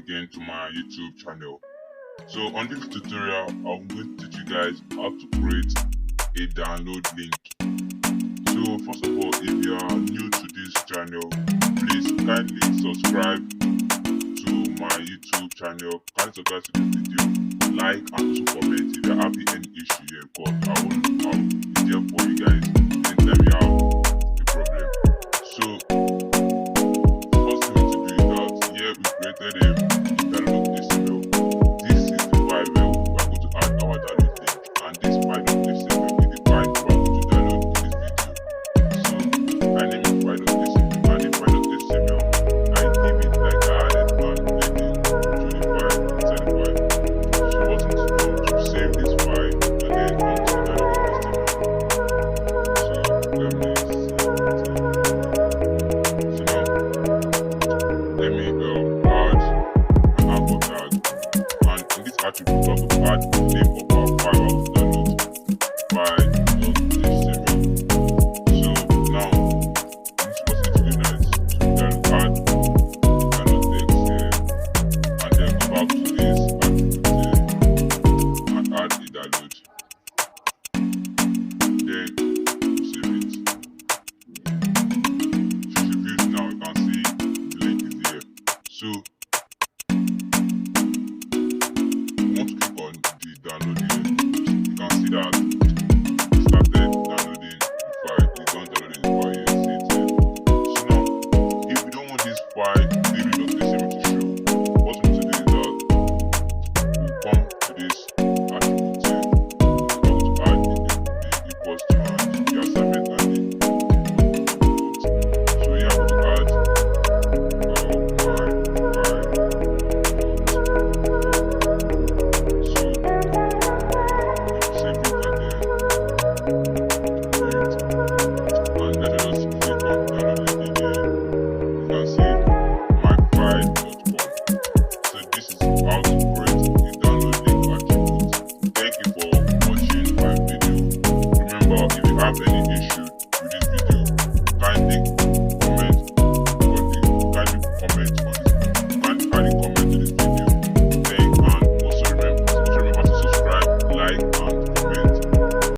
again to my YouTube channel. So on this tutorial, I'm going to teach you guys how to create a download link. So first of all, if you are new to this channel, please kindly subscribe to my YouTube channel. Kindly subscribe to this video, like and also comment if you're having any issue here, because I will be there for you guys anytime you have a problem. So first thing to do is that here we created a download HTML. This is the file where we are going to add our download link, and this file of HTML is the file we are going to download in this video. So I name it file of HTML, and the file of HTML I give it like I added one heading to the file inside the file. So what you need to do to save this file and then run to download HTML. So let me see. So now let me add an anchor tag, and in this attribute we are going to add the name of our file download by